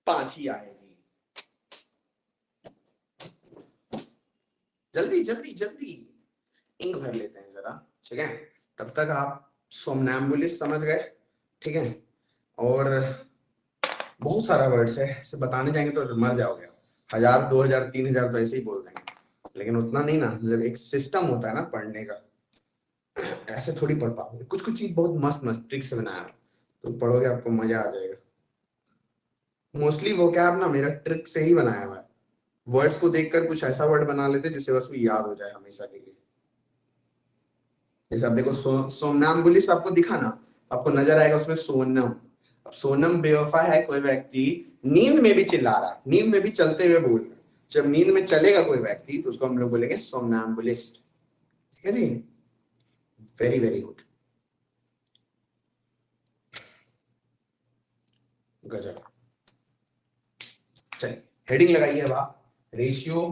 5 ही आएगी। जल्दी जल्दी जल्दी इंक भर लेते हैं जरा, ठीक है। तब तक आप सोमनैम्बुलिस्ट समझ गए, ठीक है। और बहुत सारा वर्ड्स है, इसे बताने जाएंगे तो मर जाओगे। 1000 2000 3000 तो ऐसे ही बोल देंगे, लेकिन उतना नहीं ना। जब एक सिस्टम होता है ना पढ़ने का, ऐसे थोड़ी पढ़ पाओगे। कुछ कुछ चीज बहुत मस्त मस्त ट्रिक से बनाया है, तो पढ़ोगे आपको मजा आ जाएगा। मोस्टली वो क्या ना मेरा ट्रिक से ही बनाया हुआ है। वर्ड्स को देखकर कुछ ऐसा वर्ड बना लेते जिससे बस वो याद हो जाए हमेशा के लिए। जैसे आप देखो सोमनाम्बुलिस्ट आपको दिखा ना, आपको नजर आएगा उसमें सोनम। अब सोनम बेवफा है, कोई व्यक्ति नींद में भी चिल्ला रहा है, नींद में भी चलते हुए बोल रहा है। जब नींद में चलेगा कोई व्यक्ति तो उसको हम लोग बोलेंगे सोमनाम्बुलिस्ट, ठीक है जी। वेरी वेरी गुड, गजब। चलिए हेडिंग लगाइए अब आप, रेशियो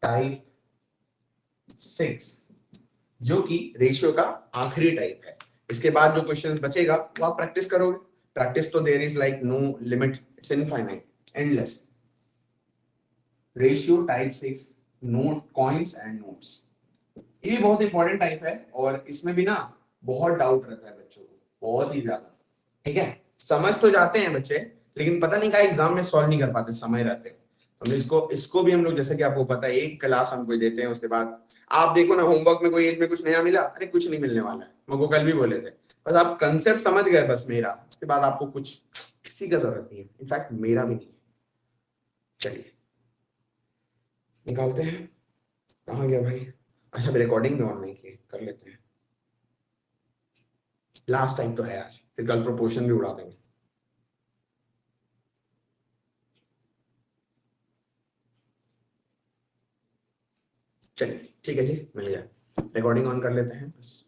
टाइप 6, जो कि रेशियो का आखिरी टाइप है। इसके बाद जो क्वेश्चन बचेगा वो आप प्रैक्टिस करोगे। प्रैक्टिस तो there is like no limit, it's infinite, endless. Ratio type 6, note coins and notes. ये बहुत इंपॉर्टेंट टाइप है और इसमें भी ना बहुत डाउट रहता है बच्चों को, बहुत ही ज्यादा, ठीक है। समझ तो जाते हैं बच्चे, लेकिन पता नहीं क्या एग्जाम में सॉल्व नहीं कर पाते समय रहते। तो इसको इसको भी हम लोग, जैसे कि आपको पता है, एक क्लास हमको देते हैं, उसके बाद आप देखो ना होमवर्क में कोई एज में कुछ नया मिला, अरे कुछ नहीं मिलने वाला है, मेरे को कल भी बोले थे। बस आप कंसेप्ट समझ गए बस मेरा, उसके बाद आपको कुछ किसी का जरूरत नहीं है, इनफैक्ट मेरा भी नहीं है। चलिए निकालते हैं, कहाँ गया भाई। अच्छा रिकॉर्डिंग में ऑन नहीं की, कर लेते हैं, लास्ट टाइम तो है आज, फिर कल प्रोपोर्शन भी उड़ा देंगे। चलिए ठीक है जी, मिल गया। रिकॉर्डिंग ऑन कर लेते हैं बस।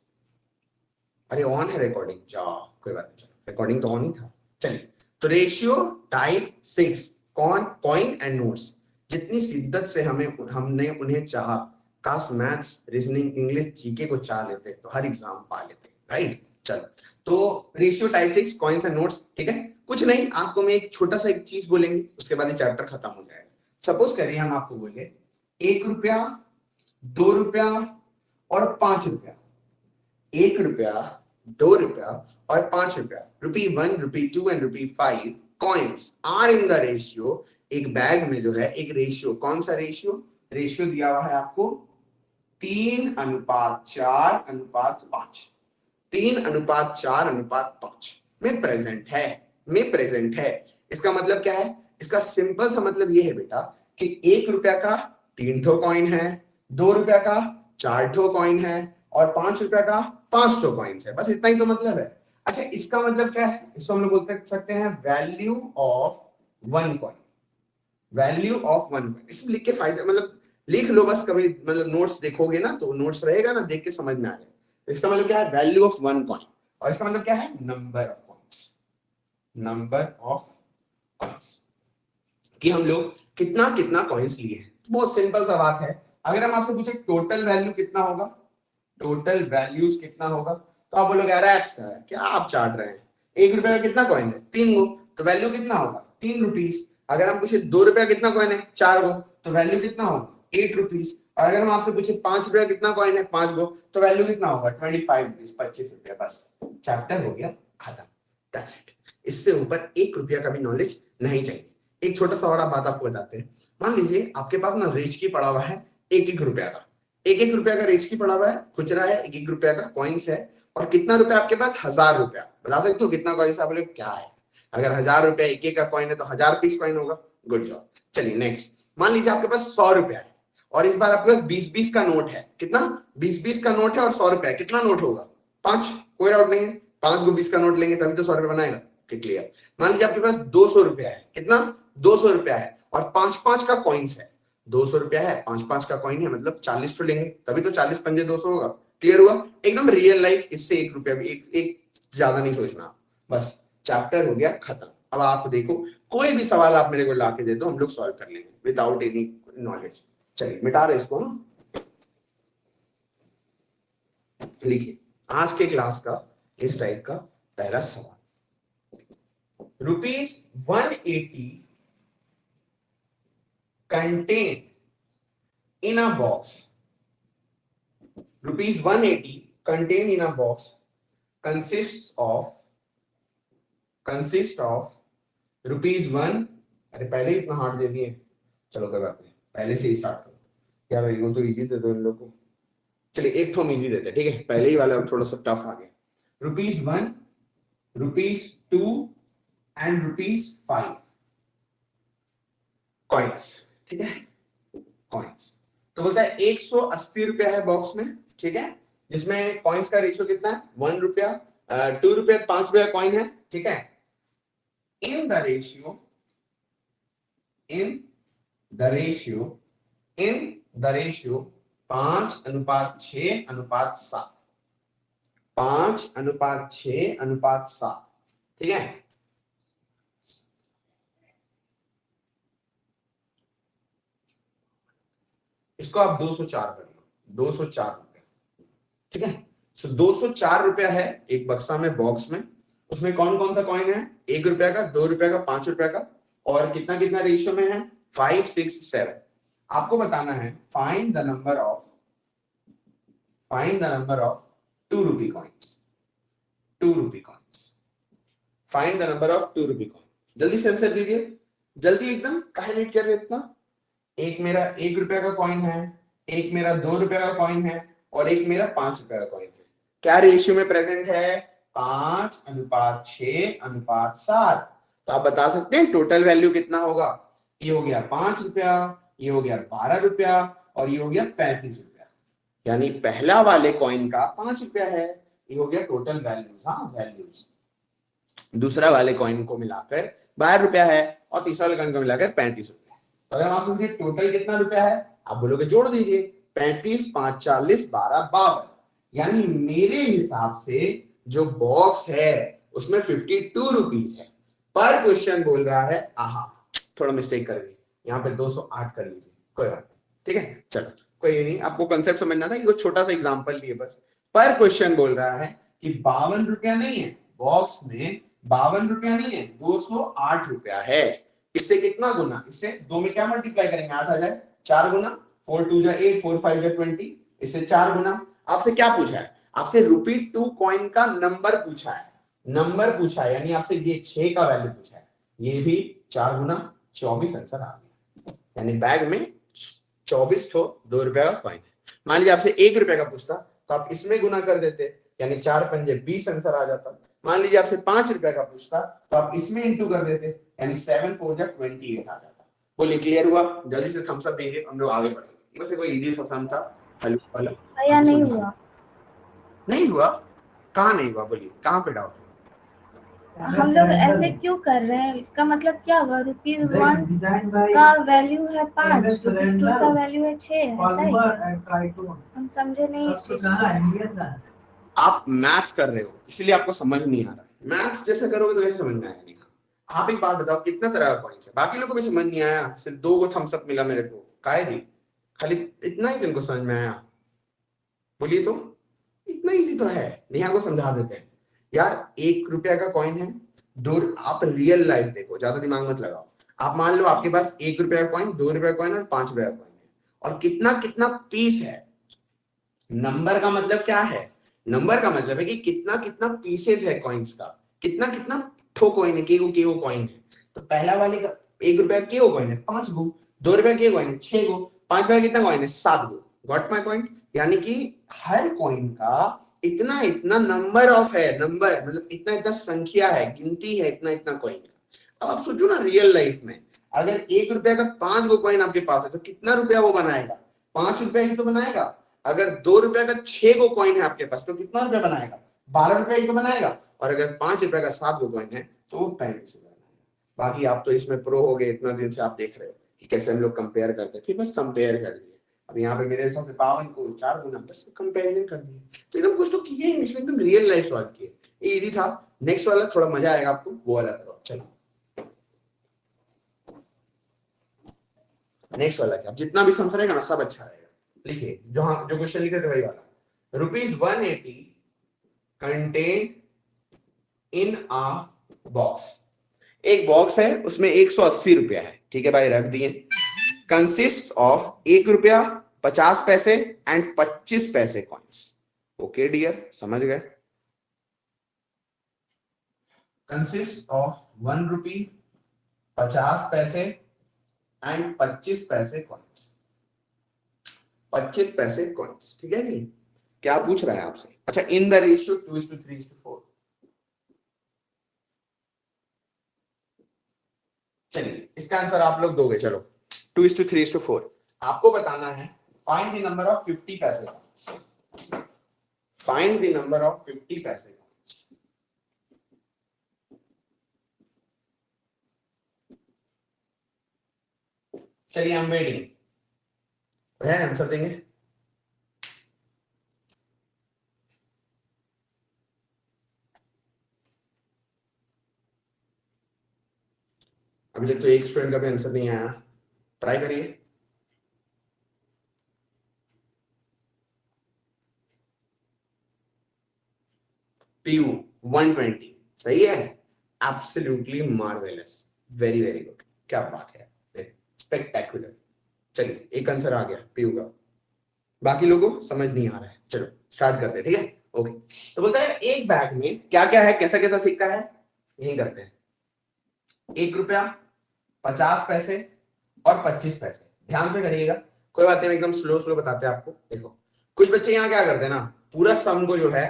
अरे ऑन है रिकॉर्डिंग, जाओ कोई बात नहीं, चलो रिकॉर्डिंग तो ऑन ही था। चलिए, तो ratio type 6, coin and notes. जितनी शिद्दत से हमने उन्हें चाहा, काश मैथ्स रीजनिंग इंग्लिश जीके को चाह लेते तो हर एग्जाम पा लेते, राइट। चलो, तो ratio type 6, coins and notes, ठीक है। कुछ नहीं, आपको मैं एक छोटा सा एक चीज बोलेंगे, उसके बाद ये चैप्टर खत्म हो जाएगा। सपोज करिए हम आपको बोले 1 रुपया, 2 रुपया और 5 रुपया। 1 रुपया, 2 रुपया और 5 रुपया, ₹1, ₹2 and ₹5 coins are in the ratio. एक बैग में जो है एक रेशियो, कौन सा रेशियो, रेशियो दिया हुआ है आपको 3:4:5, 3:4:5 में प्रेजेंट है, में प्रेजेंट है। इसका मतलब क्या है, इसका सिंपल सा मतलब ये है बेटा कि 1 रुपया का 3 ठो कॉइन है, 2 रुपया का 4 ठो कॉइन है और 5 रुपया का 5 ठो कॉइन्स है, बस इतना ही तो मतलब है। अच्छा इसका मतलब क्या है, इसको हम लोग बोलते सकते हैं value of one coin, value of one coin. इसमें लिख के फायदा, मतलब लिख लो बस, कभी मतलब नोट्स देखोगे ना तो नोट्स रहेगा ना, देख के समझ में आ जाएगा। इसका मतलब क्या है, वैल्यू ऑफ वन कॉइन। और इसका मतलब क्या है, number of coins, number of coins, कि हम लोग कितना कितना कॉइन्स लिए हैं। तो बहुत सिंपल सा बात है। अगर हम आपसे पूछे टोटल वैल्यू कितना होगा, टोटल वैल्यूज कितना होगा, तो आप बोलोगे यार ऐसा है क्या आप चाट रहे हैं, 1 रुपए का कितना कॉइन है, 3 गो, तो वैल्यू कितना होगा, ₹3। अगर हम पूछे 2 रुपया कितना कॉइन है, 4 गो, तो वैल्यू कितना होगा, ₹8। और अगर हम आपसे पूछे 5 रुपया कितना कॉइन है, 5 गो, तो वैल्यू कितना होगा, ₹25, ₹25। बस चैप्टर हो गया खत्म, दैट्स इट। इससे ऊपर 1 रुपया का भी नॉलेज नहीं चाहिए। एक छोटा सा और आप बात आपको बताते हैं। मान लीजिए आपके पास ना रेच की पड़ा हुआ है 1-1 रुपया का, 1-1 रुपया का रेच की पड़ा हुआ है, खुचरा है, 1-1 रुपया का कॉइन्स है। और कितना रुपया आपके पास, 1000 रुपया। बता सकते हो कितना कॉइन्स, आप बोले क्या है, अगर 1000 रुपया एक एक का कॉइन है तो 1000 पीस कॉइन होगा। Good job. चलिए नेक्स्ट, मान लीजिए आपके पास 100 रुपया है और इस बार आपके पास 20-20 का नोट है। कितना, 20-20 का नोट है और 100 रुपया, कितना नोट होगा, 5। कोई डाउट नहीं है, 5 को 20 का नोट लेंगे तभी तो 100 रुपया बनाएगा, क्लियर। मान लीजिए आपके पास 200 रुपया है, कितना, 200 रुपया है और 5-5 का कॉइन्स है। 200 रुपया है, 5-5 का कॉइन है, मतलब 40 तो लेंगे तभी तो 40 पंजे 200 होगा। क्लियर हुआ, एकदम रियल लाइफ। इससे 1 रुपया भी एक ज्यादा नहीं सोचना, बस चैप्टर हो गया खत्म। अब आप देखो, कोई भी सवाल आप मेरे को ला के दे दो, हम लोग सॉल्व कर लेंगे विदाउट एनी नॉलेज। चलिए मिटा रहे इसको हम। लिखिए आज के क्लास का इस टाइप का पहला सवाल, rupees 180 contained in a box. Rupees 180 contained in a box consists of rupees 1। अरे पहले ही इतना हार्ड दे दिए, चलो कोई बात नहीं, पहले से ही स्टार्ट करो यार, ये तो इजी दे दो इन लोगों को। चलिए एक थोड़ा इजी देते, ठीक है, पहले ही वाला थोड़ा सा टफ आ गया। Rupees 1, rupees 2 and rupees 5 coins, ठीक है, कॉइन्स। तो बोलता है 180 रुपया है बॉक्स में, ठीक है, जिसमें कॉइन्स का रेशियो कितना है, 1 रुपया, 2 रुपया, 5 रुपया कॉइन है, ठीक है। इन द रेशियो 5:6:7, 5:6:7, ठीक है। इसको आप 204 कर लो, 204 रुपया, ठीक है। सो 204 रुपया है एक बक्सा में, बॉक्स में। उसमें कौन कौन सा कॉइन है, 1 रुपया का, 2 रुपया का, 5 रुपया का, और कितना कितना रेशियो में है, 5, 6, 7। आपको बताना है find the number of 2 rupee coins, 2 rupee coins, find the number of 2 rupee coin. जल्दी से आंसर दीजिए, जल्दी एकदम, काहे वेट कर रहे इतना। एक मेरा 1 रुपया का कॉइन है, एक मेरा 2 रुपया का कॉइन है, और एक मेरा 5 रुपया का कॉइन है। क्या रेशियो में प्रेजेंट है, 5:6:7। तो आप बता सकते हैं टोटल वैल्यू कितना होगा। ये हो गया 5 रुपया, ये हो गया 12 रुपया, और ये हो गया 35 रुपया। यानी पहला वाले कॉइन का 5 रुपया है, ये हो गया टोटल वैल्यूज। हाँ वैल्यूज, दूसरा वाले कॉइन को मिलाकर 12 रुपया है, और तीसरा वाले कॉइन को मिलाकर 35 रुपया। तो अगर आप सोचिए टोटल कितना रुपया है, आप बोलोगे जोड़ दीजिए, 35, 5, 40, 12, 52। यानी मेरे हिसाब से जो बॉक्स है उसमें 52 रुपीज है। पर क्वेश्चन बोल रहा है, आहा थोड़ा मिस्टेक कर दी, यहाँ पे 208 कर लीजिए, कोई बात नहीं, ठीक है। चलो कोई नहीं, आपको कंसेप्ट समझना था, ये छोटा सा एग्जांपल लिए बस। पर क्वेश्चन बोल रहा है कि 52 रुपया नहीं है बॉक्स में, 52 रुपया नहीं है, 208 रुपया है। इससे कितना गुना, इससे 2 में क्या मल्टीप्लाई करेंगे, 8 आ जाए, 4 गुना, 4 2 जा 8, 4 5 जा 20, इससे 4 गुना। आपसे क्या पूछा है, आपसे ₹2 कॉइन का नंबर पूछा है, नंबर पूछा है, यानी आपसे ये 6 का वैल्यू पूछा है। ये भी 4 गुना 24 आंसर आ गया। यानी बैग में 24 ठो 2 रुपया का कॉइन है। मान लीजिए आपसे 1 रुपया का पूछता तो आप इसमें गुना कर देते, यानी 4 पंजे 20 आंसर आ जाता। मान लीजिए आपसे 5 रुपया का पूछता तो आप इसमें इंटू कर देते, यानी 7 4 जा 28 आ जाता। बोलिए क्लियर हुआ, जल्दी से थम्स अप दीजिए, हम लोग आगे बढ़ेंगे। वैसे कोई इजी सा सम था, हल वाला या नहीं हुआ, नहीं हुआ, कहाँ नहीं हुआ, बोलिए कहाँ पे डाउट। हम लोग ऐसे क्यों कर रहे हैं, इसका मतलब क्या हुआ, ₹1 का वैल्यू है 5, ₹2 का वैल्यू है 6, ऐसा ही क्या? हम समझे नहीं इस चीज को। आप मैथ्स कर रहे हो इसलिए आपको समझ नहीं आ रहा है। मैथ्स जैसे करोगे तो ऐसे समझ में आएगा नहीं। आप एक बात बताओ, कितना तरह का कॉइन्स है, बाकी लोगों को भी समझ नहीं आया, सिर्फ 2 को थम्स अप मिला मेरे को, काहे जी, खाली इतना ही जिनको समझ में आया, बोलिए तो। इतना इजी तो है, नेहा को समझा देते हैं यार। 1 रुपया का कॉइन है, 2, आप रियल लाइफ देखो, ज्यादा दिमाग मत लगाओ। आप मान लो आपके पास 1 रुपया का कॉइन, 2 रुपया का कॉइन और 5 रुपया का कॉइन है, और कितना कितना पीस है। नंबर का मतलब क्या है, नंबर का मतलब है कि कितना कितना पीसेस है कॉइन्स का, कितना कितना ठो कॉइन है, केगो कॉइन है। तो पहला वाले का 1 रुपया केगो कॉइन है 5 गो, 2 रुपया के कॉइन है 6 गो, 5 रुपया कितना कॉइन है 7 गो। गॉट माय पॉइंट, यानी कि हर कॉइन का इतना इतना नंबर ऑफ है, नंबर मतलब इतना इतना संख्या है, गिनती है इतना इतना कॉइन का। अब आप सोचो ना रियल लाइफ में, अगर 1 रुपया का 5 गो कॉइन आपके पास है तो कितना रुपया वो बनाएगा, 5 रुपया की तो बनाएगा। अगर 2 रुपया का 6 गो कॉइन है आपके पास तो कितना रुपया बनाएगा, 12 रुपया ही तो बनाएगा। और अगर 5 रुपया का 7 गो कॉइन है तो वो 35 रुपया बनाएगा। बाकी आप तो इसमें प्रो हो गए, इतना दिन से आप देख रहे हो कि कैसे हम लोग कंपेयर करते हैं, फिर बस कंपेयर कर दिए। अब यहाँ पे मेरे हिसाब से 52 को 4 गुना बस कंपेरिजन कर दिए, तो एकदम कुछ तो किए, इसमें एकदम रियल लाइफ सॉल्व किए, इजी था। नेक्स्ट वाला थोड़ा मजा आएगा आपको, वो वाला करो। चलो नेक्स्ट वाला क्या, जितना भी सम रहेगा ना सब अच्छा रहेगा। लिखिए जो क्वेश्चन लिखे थे वही वाला। ₹180 contained in a box, एक बॉक्स है उसमें 180 रुपया है, ठीक है भाई, रख दिए। कंसिस्ट ऑफ 1 रुपया 50 पैसे एंड 25 पैसे कॉइन्स। ओके डियर, समझ गए? कंसिस्ट ऑफ 1 रुपी 50 पैसे एंड 25 पैसे कॉइन्स। 25 पैसे कॉइन्स, ठीक है जी। क्या पूछ रहा है आपसे? अच्छा, इन द रेशियो 2:3:4। चलिए इसका आंसर आप लोग दोगे। चलो 2:3:4। आपको बताना है फाइंड द नंबर ऑफ 50 पैसे। फाइंड द नंबर ऑफ 50 पैसे। चलिए हम वेटिंग है, आंसर देंगे। अभी तक तो एक स्टूडेंट का भी आंसर नहीं आया, ट्राई करिए। पीयू 120 सही है। Absolutely marvellous, very very good, क्या बात है, स्पेक्टेकुलर। चलिए एक आंसर आ गया पीयू का, बाकी लोगों को समझ नहीं आ रहा है। चलो स्टार्ट करते हैं, ठीक है। ओके, तो बोलता है एक बैग में क्या क्या है, कैसा कैसा सिक्का है, यही करते हैं। 1 रुपया 50 पैसे और 25 पैसे। ध्यान से करिएगा, कोई बात नहीं, एकदम स्लो स्लो बताते हैं आपको। देखो कुछ बच्चे यहाँ क्या करते हैं ना, पूरा सम को जो है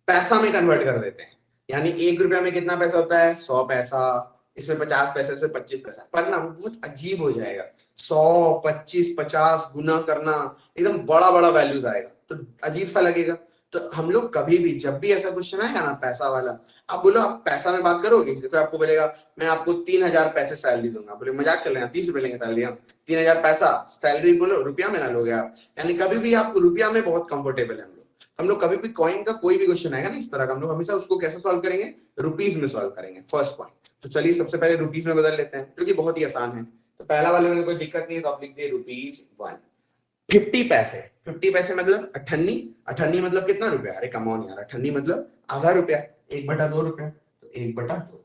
पैसा में कन्वर्ट कर देते हैं। यानी 1 रुपया में कितना पैसा होता है, 100 पैसा, इसमें 50 पैसे, इसमें 25 पैसा। पर ना वो बहुत अजीब हो जाएगा, 100 25 50 गुना करना, एकदम बड़ा बड़ा वैल्यूज आएगा, तो अजीब सा लगेगा। तो हम लोग कभी भी जब भी ऐसा क्वेश्चन आएगा ना पैसा वाला, आप बोलो आप पैसा में बात करोगे, तो आपको बोलेगा मैं आपको 3000 पैसे सैलरी दूंगा। बोले मजाक चल रहे हैं, 30 रुपए लेंगे सैलरी हम, 3000 पैसा सैलरी, बोलो रुपया में ना लोगे आप। यानी कभी भी आप रुपया में बहुत कंफर्टेबल है। हम लोग कभी भी कॉइन का कोई भी क्वेश्चन आएगा ना इस तरह का, हम लोग हमेशा उसको कैसे सॉल्व करेंगे, रुपीज में सॉल्व करेंगे, फर्स्ट पॉइंट। तो चलिए सबसे पहले रुपीज में बदल लेते हैं, क्योंकि बहुत ही आसान है। तो पहला वाले में कोई दिक्कत नहीं है, तो आप लिख दिए ₹1। 50 पैसे, 50 पैसे मतलब अठन्नी। अठन्नी मतलब कितना रुपया, अरे कम ऑन यार, अठन्नी मतलब आधा रुपया, 1/2 रुपया, तो 1/2,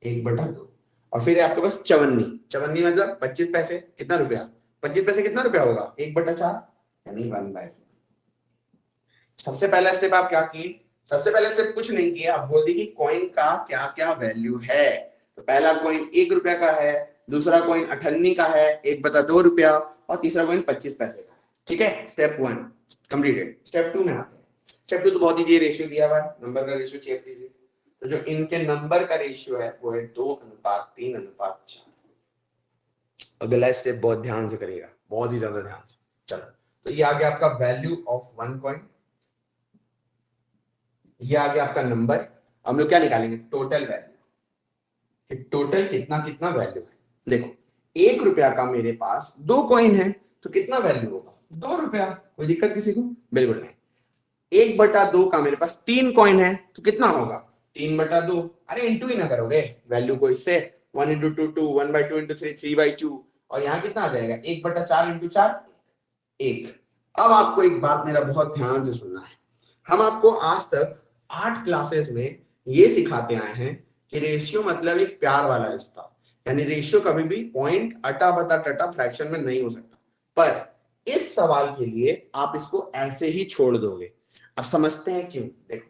1/2। और फिर आपके पास चवन्नी, चवन्नी मतलब 25 पैसे, कितना रुपया, 25 पैसे कितना रुपया होगा, 1/4, यानी 1/4। सबसे पहला स्टेप आप क्या किए, सबसे पहला स्टेप कुछ नहीं किया, आप बोल दी कि कॉइन का क्या क्या वैल्यू है। तो पहला कॉइन 1 रुपया का है, दूसरा कॉइन अठन्नी का है 1/2 रुपया, और तीसरा कॉइन 25 पैसे का है। ठीक है, स्टेप 1 कंप्लीटेड। स्टेप 2 में आते हैं। स्टेप 2 तो बहुत ही रेशियो दिया हुआ है, नंबर का रेशियो चेक कीजिए। तो जो इनके नंबर का रेशियो है वो है 2:3:4। अगला स्टेप बहुत ध्यान से करिएगा, बहुत ही ज्यादा ध्यान से। चलो, तो ये आ गया आपका वैल्यू ऑफ वन कॉइन, ये आ गया आपका नंबर। हम लोग क्या निकालेंगे, टोटल वैल्यू, टोटल कितना कितना वैल्यू है। देखो 1 रुपया का मेरे पास 2 कॉइन है, तो कितना वैल्यू होगा, 2 रुपया। कोई दिक्कत किसी को, बिल्कुल नहीं। 1/2 का मेरे पास 3 कॉइन है, तो कितना होगा, 3/2। अरे इंटू ही ना करोगे वैल्यू को इससे, 1 × 2 2, 1/2 × 3 3/2, और यहाँ कितना आ जाएगा 1/4 × 4 1। अब आपको एक बात मेरा बहुत ध्यान से सुनना है, हम आपको आज तक 8 क्लासेस में ये सिखाते आए हैं कि रेशियो मतलब एक प्यार वाला रिश्ता, यानी रेशियो कभी भी पॉइंट अटा बता टटा फ्रैक्शन में नहीं हो सकता। पर इस सवाल के लिए आप इसको ऐसे ही छोड़ दोगे। अब समझते हैं क्यों। देखो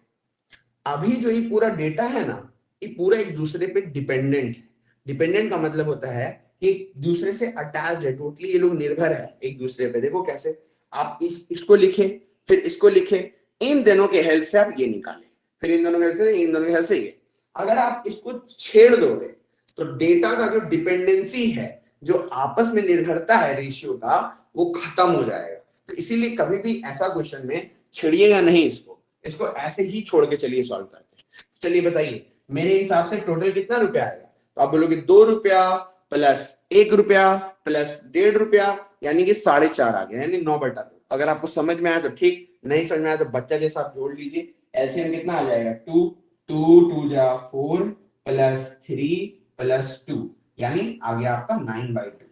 अभी जो ये पूरा डेटा है ना, ये पूरा एक दूसरे पे डिपेंडेंट है। डिपेंडेंट का मतलब होता है कि एक दूसरे से अटैच्ड है, टोटली ये लोग निर्भर है एक दूसरे पे। देखो कैसे, आप इसको लिखे, फिर इसको लिखे, इन दोनों के हेल्प से आप ये निकाले, फिर इन दोनों के हेल्प से, इन दोनों के हेल्प से ये। अगर आप इसको छेड़ दोगे तो डेटा का जो डिपेंडेंसी है, जो आपस में निर्भरता है रेशियो का, वो खत्म हो जाएगा। तो इसीलिए कभी भी ऐसा क्वेश्चन में छेड़िएगा नहीं इसको, इसको ऐसे ही छोड़ के चलिए सॉल्व करते हैं। चलिए बताइए मेरे हिसाब से टोटल कितना रुपया आएगा, तो आप बोलोगे 2 रुपया प्लस 1 रुपया प्लस 1.5 रुपया, यानी कि 4.5 आ गया, यानी 9/2। अगर आपको समझ में आया तो ठीक, नहीं समझ में आया तो बच्चा जैसा आप जोड़ लीजिए। एलसीएम कितना आ जाएगा, 2 2 2 जा 4 प्लस 3 प्लस 2, यानी आ गया आपका 9/2।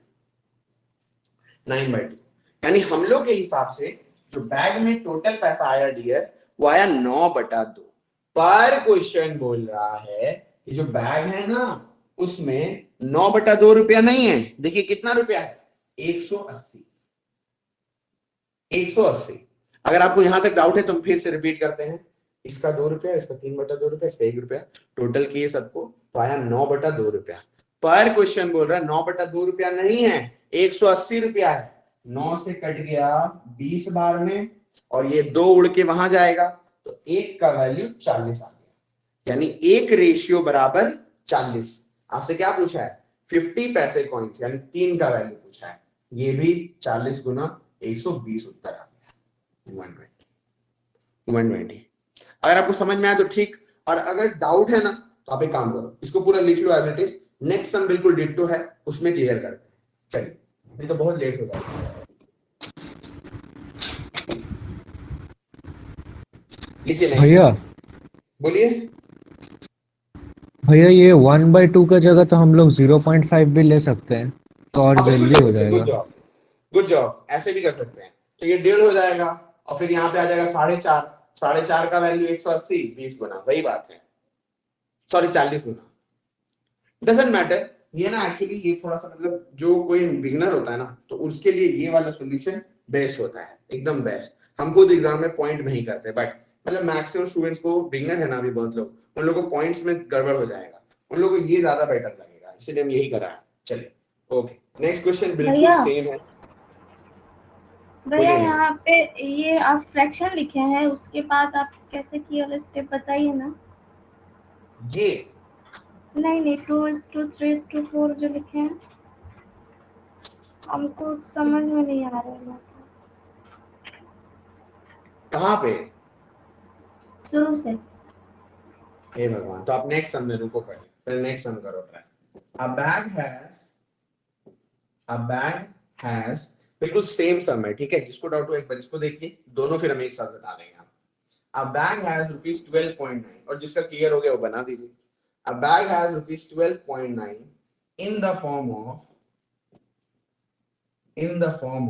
9/2 यानी हम लोग के हिसाब से जो बैग में टोटल पैसा आया डियर, वो आया 9/2। पर क्वेश्चन बोल रहा है कि जो बैग है ना, उसमें 9/2 रुपया नहीं है। देखिए कितना रुपया है, 180। 180। अगर आपको यहां तक डाउट है तो हम फिर से रिपीट करते हैं, इसका 2 रुपया, इसका 3/2 रुपया, इसका 1 रुपया, टोटल किए सबको तो आया 9/2 रुपया। पर क्वेश्चन बोल रहा है 9/2 रुपया नहीं है, 180 रुपया है। 9 से कट गया 20 बार में, और ये 2 उड़ के वहां जाएगा, तो 1 का वैल्यू 40 आ गया। यानी 1 रेशियो बराबर 40। आपसे क्या पूछा है, 50 पैसे कॉइन्स, यानी 3 का वैल्यू पूछा है। ये भी 40 गुना 120 उत्तर आ गया 120। अगर आपको समझ में आया तो ठीक, और अगर डाउट है ना तो आप एक काम करो, इसको पूरा लिख लो as it is. Next sum बिल्कुल डिट्टो है, उसमें क्लियर करते हैं। चलिए, नहीं तो बहुत लेट हो जाएगा। लिखिए नेक्स्ट। भैया बोलिए। भैया ये 1/2 का जगह तो हम लोग 0.5 भी ले सकते हैं, तो और हाँ बिल्कुल जल्दी ले हो सकते हैं, गुड जाएगा। जॉब, गुड जॉब, ऐसे भी कर सकते हैं। तो ये 1.5 हो जाएगा, और फिर यहाँ पे आ जाएगा 4.5। 4.5 का वैल्यू 180, 20 गुना, वही बात है, सॉरी 40 गुना, डजेंट मैटर। ये ना एक्चुअली ये थोड़ा सा मतलब जो कोई बिगिनर होता है ना, तो उसके लिए ये वाला सॉल्यूशन बेस्ट होता है, एकदम बेस्ट। हम खुद एग्जाम में पॉइंट नहीं करते, बट मतलब मैक्सिमम स्टूडेंट्स को, बिगिनर है ना अभी बहुत लोग, उन लोगों को पॉइंट्स में गड़बड़ हो जाएगा, उन लोगों को ये ज्यादा बेटर लगेगा, इसलिए हम यही करा है। चलिए ओके, नेक्स्ट क्वेश्चन बिल्कुल भैया सेम है। भैया बोलिए नहीं। यहाँ पे ये आप फ्रैक्शन लिखे हैं, उसके बाद आप कैसे किए वाला स्टेप बताइए ना। ये नहीं 2:3:4 जो लिखे हैं, हमको समझ में नहीं आ रहा है कहाँ पे, शुरू से। हे भगवान, तो आप नेक्स्ट सम में रुको पहले, फिर नेक्स्ट सम करो try. A bag has, a bag has, बिल्कुल सेम सम है, ठीक है। जिसको डाउट हो एक बार इसको देखिए, दोनों फिर हम एक साथ बता देंगे। A bag has ₹12.9, और जिसका क्लियर हो गया वो बना दीजिए। A bag has ₹12.9 in the form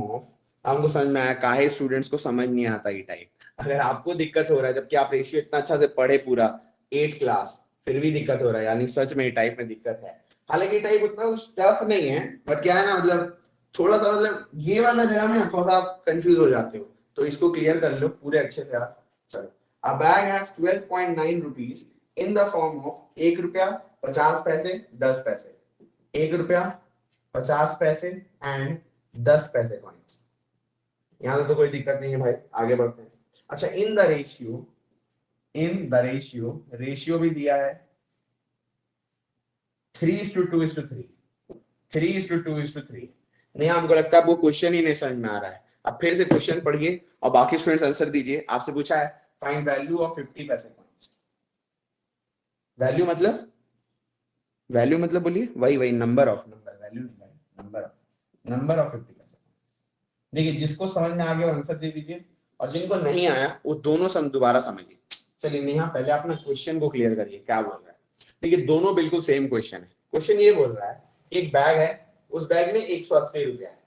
of, हमको समझ में आया काहे स्टूडेंट्स को समझ नहीं आता ये टाइप। अगर आपको दिक्कत हो रहा है, जबकि आप रेशियो इतना अच्छा से पढ़े पूरा 8 क्लास, फिर भी दिक्कत हो रहा है, यानी सच में ये टाइप में दिक्कत है। हालांकि टाइप उतना कुछ टफ नहीं है, बट क्या है ना, मतलब थोड़ा सा, मतलब ये वाला जगह में थोड़ा सा आप कंफ्यूज हो जाते हो, तो इसको क्लियर कर लो पूरे अच्छे से आप। चलो, A bag has 12.9 rupees in the form of 1 रुपया 50 पैसे 10 पैसे, 1 रुपया 50 पैसे एंड 10 पैसे कॉइन्स। यहां तो कोई दिक्कत नहीं है भाई, आगे बढ़ते हैं। अच्छा, इन द रेशियो भी दिया है 3:2:3, 3:2:3। नहीं, हमको लगता है आपको क्वेश्चन ही नहीं समझ में आ रहा है। अब फिर से क्वेश्चन पढ़िए और बाकी स्टूडेंट्स आंसर दीजिए। आपसे पूछा है फाइंड वैल्यू ऑफ 50 पैसे कॉइन्स। वैल्यू मतलब, बोलिए, वही number of, value number of 50 पैसे। देखिए, जिसको समझ में आ गया वो आंसर दे दीजिए, और जिनको नहीं आया वो दोनों सम दोबारा समझिए। चलिए नेहा, पहले आप ना क्वेश्चन को क्लियर करिए, क्या बोल रहा है। देखिए, दोनों बिल्कुल सेम क्वेश्चन है। क्वेश्चन ये बोल रहा है एक बैग है, उस बैग में 180 रुपया है।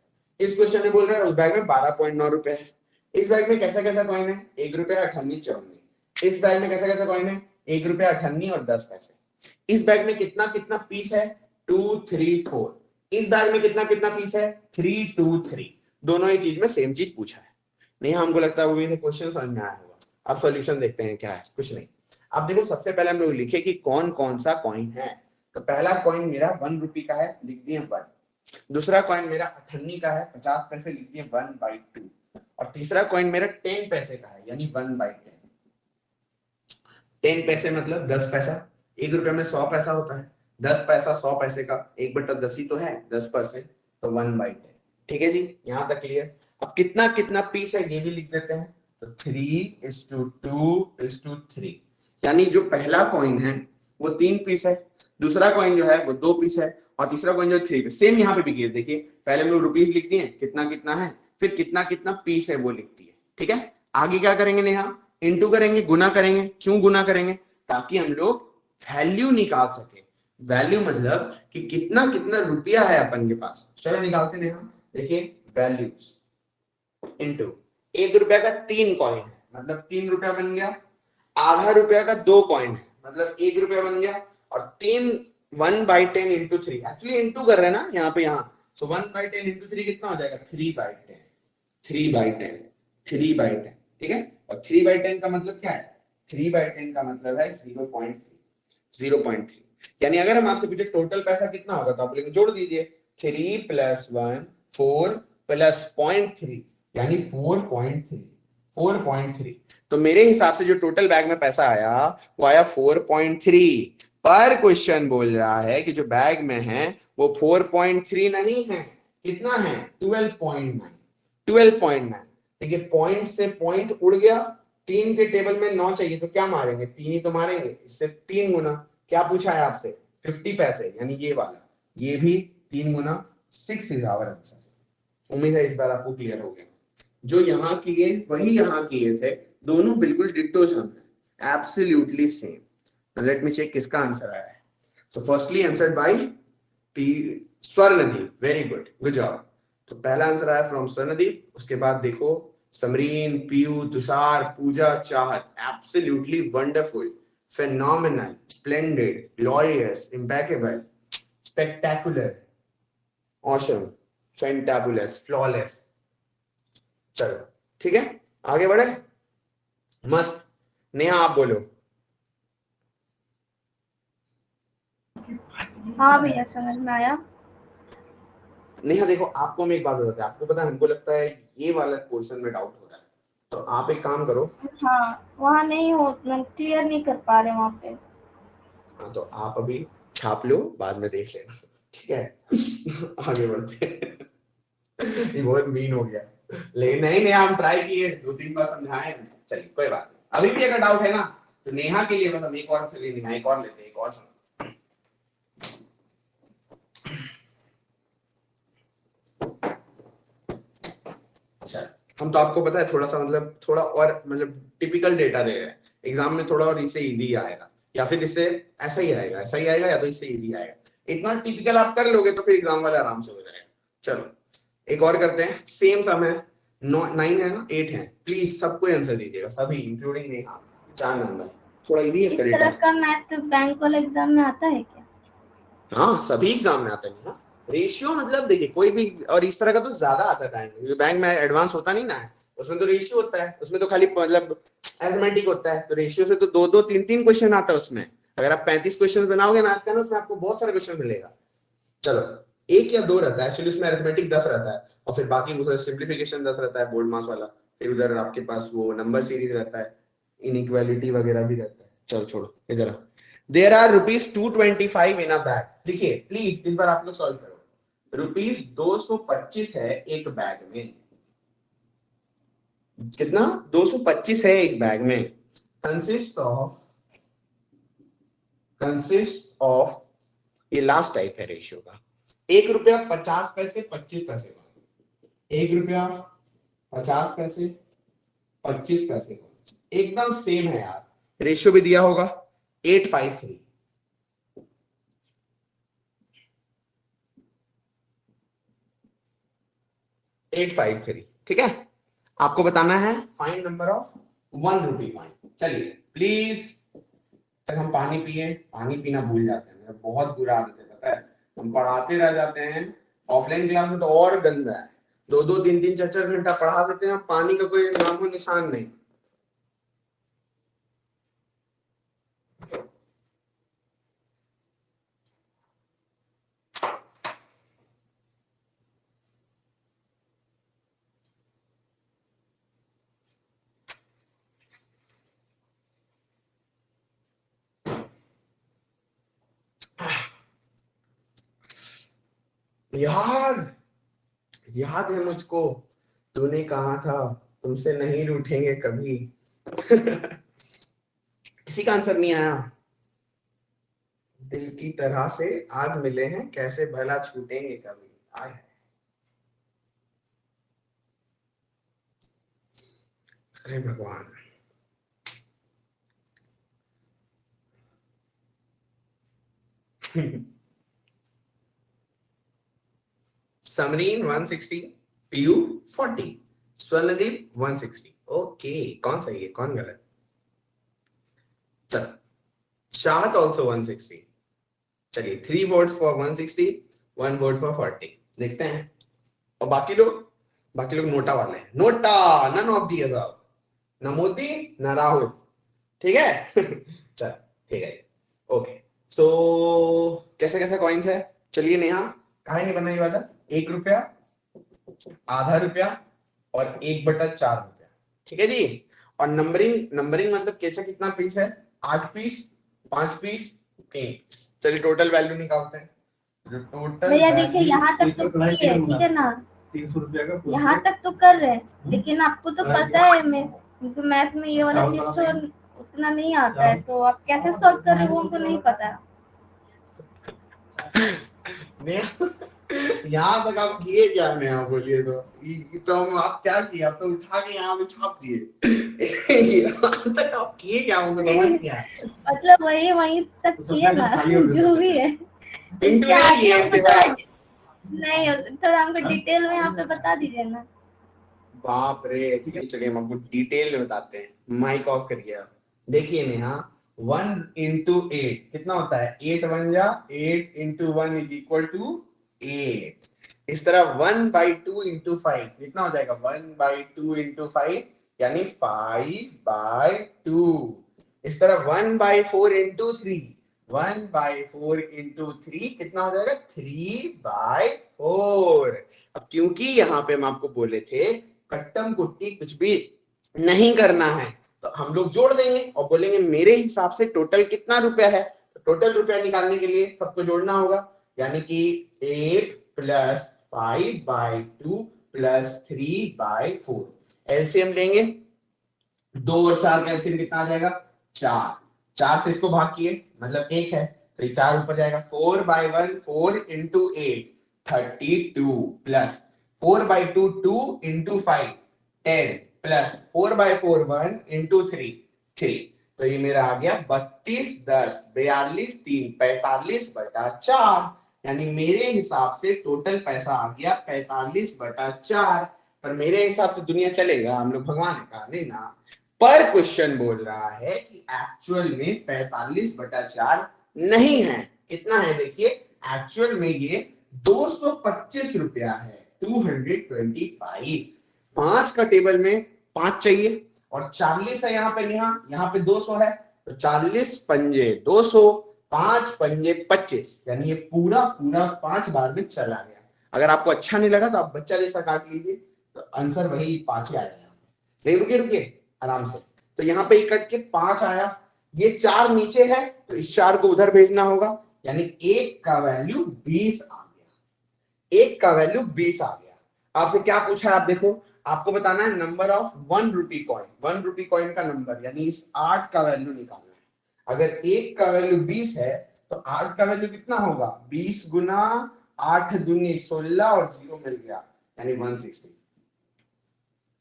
इस क्वेश्चन में बोल रहा है उस बैग में 12.9 रुपए है। इस बैग में कैसा कैसा कॉइन है, 1 रुपया 98 54। इस बैग में कैसा कैसा कॉइन है, 1 रुपया 98 और 10 पैसे। इस बैग में कितना कितना पीस है, 2 3 4। इस बैग में कितना कितना पीस है, 3 2 3। दोनों ही चीज में सेम चीज पूछा है। नहीं, हमको लगता है वो भी क्वेश्चन समझ में आया होगा। अब सॉल्यूशन देखते हैं क्या है, कुछ नहीं। अब देखो, सबसे पहले हम लोग लिखे कि कौन कौन सा कॉइन है। तो पहला कॉइन मेरा 1 रुपये का है, लिख दिए 1। दूसरा कॉइन मेरा 98 का है, 50 पैसे, लिख दिए 1/2। और तीसरा कॉइन मेरा 10 पैसे का है, यानी 1/10। 10 पैसे मतलब 10 पैसा। 1 रुपये में 100 पैसा होता है, 10 पैसा 100 पैसे का 1/10 ही तो है, 10%, तो 1/10। ठीक है जी, यहां तक क्लियर। अब कितना कितना पीस है ये भी लिख देते हैं, तो 3:2:3। यानी जो पहला कॉइन है वो 3 पीस है, दूसरा कॉइन जो है वो 2 पीस है, और तीसरा कॉइन जो 3 पीस। सेम यहाँ पे भी देखिए, पहले हम लोग रुपीस लिख दिए कितना कितना है, फिर कितना कितना पीस है वो लिख दिए। ठीक है, आगे क्या करेंगे नेहा, इनटू करेंगे, गुना करेंगे। क्यों गुना करेंगे, ताकि हम लोग वैल्यू निकाल सके। वैल्यू मतलब कि कितना कितना रुपया है अपन के पास। चलो निकालते हैं हम। देखिए, वैल्यूज इनटू 1 रुपया का 3 कॉइन है, मतलब 3 रुपया बन गया। आधा रुपया का 2 कॉइन है, मतलब 1 रुपया बन गया। और 3 1/10 इंटू 3, एक्चुअली इंटू कर रहे हैं ना यहाँ पे, यहाँ सो 1/10 इंटू 3 कितना हो जाएगा 3/10, 3/10, 3/10, ठीक है। और 3/10 का मतलब क्या है, 3/10 का मतलब है 0.3, 0.3। यानी अगर हम आपसे पूछे टोटल पैसा कितना होगा तो आप लोग जोड़ दीजिए 3 + 1 4 + 0.3 यानी 4.3, 4.3। तो मेरे हिसाब से जो टोटल बैग में पैसा आया वो आया 4.3, पर क्वेश्चन बोल रहा है कि जो बैग में है वो 4.3 नहीं है, कितना है 12.9, 12.9। देखिए पॉइंट से पॉइंट उड़ गया, 3 के टेबल में 9 चाहिए तो क्या मारेंगे, 3 ही तो मारेंगे, इससे 3 गुना। क्या पूछा है आपसे 50 पैसे, यानी ये वाला, ये भी 3 गुना, 6 इज आवर आंसर। उम्मीद है इस बार आपको क्लियर हो गया। जो यहाँ किए वही यहाँ किए थे, दोनों बिल्कुल डिट्टो सम है, absolutely same. Let me check किसका आंसर आया है। So firstly answered by P Swarndeep, very good, good job. तो पहला आंसर आया फ्रॉम स्वर्णदीप, उसके बाद देखो समरीन, पीयू, तुषार, पूजा, चाहत, absolutely wonderful, phenomenal, splendid, glorious, impeccable, spectacular, awesome, fantabulous, flawless। चलो ठीक है, आगे बढ़े, मस्त। नेहा आप बोलो। हाँ भैया समझ में आया। नेहा देखो आपको हम एक बात बताते हैं, आपको पता है हमको लगता है ये वाला पोर्शन में डाउट हो रहा है, तो आप एक काम करो। हाँ वहाँ नहीं हो, क्लियर नहीं कर पा रहे वहाँ पे। हाँ तो आप अभी छाप लो, बाद में देख लेना, ठीक है। आगे बढ़ते हैं। ये बहुत मीन हो गया, लेकिन नहीं नेहा हम ट्राई किए, 2-3 बार समझाए, चलिए कोई बात नहीं। अभी भी अगर डाउट है ना तो नेहा के लिए बस हम एक और चलिए नेहा एक और लेते हैं, एक और समझ। अच्छा हम तो आपको पता है थोड़ा सा मतलब थोड़ा और मतलब टिपिकल डेटा दे रहे हैं, एग्जाम में थोड़ा और इससे इजी आएगा या फिर इससे ऐसा ही आएगा, ऐसा ही आएगा या तो इससे इजी आएगा। इतना टिपिकल आप कर लोगे तो फिर एग्जाम वाले आराम से हो जाएगा। चलो एक और करते हैं, सेम सम है, 9 है ना 8 है, प्लीज सबको आंसर दीजिएगा, सभी इंक्लूडिंग नेहा, 4 नंबर, थोड़ा इजी है इस इसका तरह डेटा। का मैथ बैंक वाले एग्जाम में आता है क्या? हाँ सभी एग्जाम में आता है ना, रेशियो मतलब देखिए कोई भी, और इस तरह का तो ज्यादा आता है बैंक, बैंक में एडवांस होता नहीं ना है, उसमें तो रेशियो होता है, उसमें तो खाली मतलब अरिथमेटिक होता है, तो रेशियो से तो 2-2 3-3 क्वेश्चन आता है उसमें। अगर आप 35 क्वेश्चन बनाओगे मैथ का ना उसमें आपको बहुत सारे क्वेश्चन मिलेगा। चलो 1 या 2 रहता है एक्चुअली, उसमें अरिथमेटिक 10 रहता है और फिर बाकी उधर सिंप्लीफिकेशन 10 रहता है बोर्ड मास वाला, फिर उधर आपके पास वो नंबर सीरीज रहता है, इनइक्वालिटी वगैरह भी रहता है। चलो छोड़ो इधर। There are ₹225 in a bag, देखिए प्लीज इस बार आप लोग सॉल्व करो। ₹225 है एक बैग में, कितना 225 है एक बैग में, कंसिस्ट ऑफ ये लास्ट टाइप है रेशियो का, ₹1.50 25 पैसे का, ₹1.50 25 पैसे का, एकदम सेम है यार, रेशियो भी दिया होगा 853, 853, ठीक है। आपको बताना है फाइंड नंबर ऑफ ₹1 कॉइन। चलिए प्लीज, तक हम पानी पिए, पानी पीना भूल जाते हैं, मेरा बहुत बुरा आदत है पता है, हम पढ़ाते रह जाते हैं, ऑफलाइन क्लास में तो और गंदा है, 2-2 3-3 4-4 घंटा पढ़ा देते हैं, पानी का कोई नामो निशान नहीं। यार याद है मुझको, तूने कहा था तुमसे नहीं रूठेंगे कभी। किसी का आंसर नहीं आया, दिल की तरह से आज मिले हैं कैसे भला छूटेंगे कभी। आए अरे भगवान। समरीन 160, पीयू 40, स्वर्णदीप 160। ओके कौन सही है कौन गलत, चलो चाहत ऑल्सो 160, चलिए 3 वोट्स फॉर 160, 1 वोट फॉर 40। देखते हैं। और बाकी लोग नोटा वाले हैं। NOTA, none of the above, न मोदी न राहुल। ठीक है चल ठीक है। ओके, सो कैसे कैसे कॉइन्स है? चलिए नेहा, काहे नहीं बनाई वाला? 1 रुपया, आधा रुपया और 1/4 रुपया। ठीक है जी। और नंबरिंग मतलब कैसे, कितना पीस है? 8 पीस, 5 पीस, 3 पीस। चलिए टोटल वैल्यू निकालते हैं। जो टोटल भैया देखिए वैल्यू, यहाँ तक तो किए, ठीक है ना, 300 रुपया का यहाँ तक तो कर रहे हैं, लेकिन आपको तो पता है मैं मैथ में ये वाला चीज तो उतना नहीं आता है, तो आप कैसे सॉल्व कर रहे हो वो हमको नहीं पता। यहाँ तक आप किए क्या? नया बोलिए तो हम आप क्या किए? आप तो उठा के यहाँ पे छाप दिए। यहाँ तक आप किए क्या? हमको समझ नहीं आया। मतलब वही तक किए ना, जो भी है इंटू इसके नहीं आगे किए हमको इसके थोड़ा बाद? नहीं, थोड़ा हमको डिटेल में यहाँ पे बता दीजिए ना। बाप रे, चलिए हम आपको डिटेल में बताते हैं। माइक ऑफ करिए आप। देखिए नेहा, 1 इंटू 8 कितना होता है? 8 1 जा 8 इंटू 1 इज इक्वल टू 8। इस तरह 1/2 इंटू 5 कितना हो जाएगा? 1/2 इंटू 5 यानी 5/2। इस तरह 1/4 इंटू 3, 1/4 इंटू 3 कितना हो जाएगा? 3/4। अब क्योंकि यहाँ पे हम आपको बोले थे कट्टम कुट्टी कुछ भी नहीं करना है, तो हम लोग जोड़ देंगे और बोलेंगे मेरे हिसाब से टोटल कितना रुपया है। तो टोटल रुपया निकालने के लिए सबको जोड़ना होगा, यानी कि 8 प्लस 5/2 प्लस 3/4। एलसीएम लेंगे, 2 और 4 का एलसीएम कितना आ जाएगा? 4। 4 से इसको भाग किए मतलब 1 है, तो ये 4 ऊपर जाएगा। 4/1 4 into 8 32 plus 4/2 2 into 5 10 plus 4/4 1 into 3 3। तो ये मेरा आ गया 32 10 42 3 45/4। यानी मेरे हिसाब से टोटल पैसा आ गया 45/4। पर मेरे हिसाब से दुनिया चलेगा? हम लोग भगवान है कहा नहीं ना। पर क्वेश्चन बोल रहा है कि एक्चुअल में 45/4 नहीं है। कितना है देखिए, एक्चुअल में ये 225 रुपया है, 225। 5 का टेबल में 5 चाहिए और 40 है यहाँ पे, यहाँ पे 200 है, तो 40 पंजे 200, 5 पंजे 25, यानी ये पूरा पूरा 5 बार में चला गया। अगर आपको अच्छा नहीं लगा तो आप बच्चा जैसा काट लीजिए, तो आंसर वही 5 ही आ जाएगा। नहीं, रुकिए आराम से। तो यहाँ पे कट के 5 आया, ये 4 नीचे है तो इस 4 को उधर भेजना होगा, यानी 1 का वैल्यू 20 आ गया। 1 का वैल्यू 20 आ गया। आपसे क्या पूछा है? आप देखो, आपको बताना है number of 1 rupee coin. 1 rupee coin का नंबर, यानी इस 8 का वैल्यू निकालना है। अगर 1 का वैल्यू 20 है तो 8 का वैल्यू कितना होगा? 20 गुना 8 दूनी 16 और 0 मिल गया, यानी 160।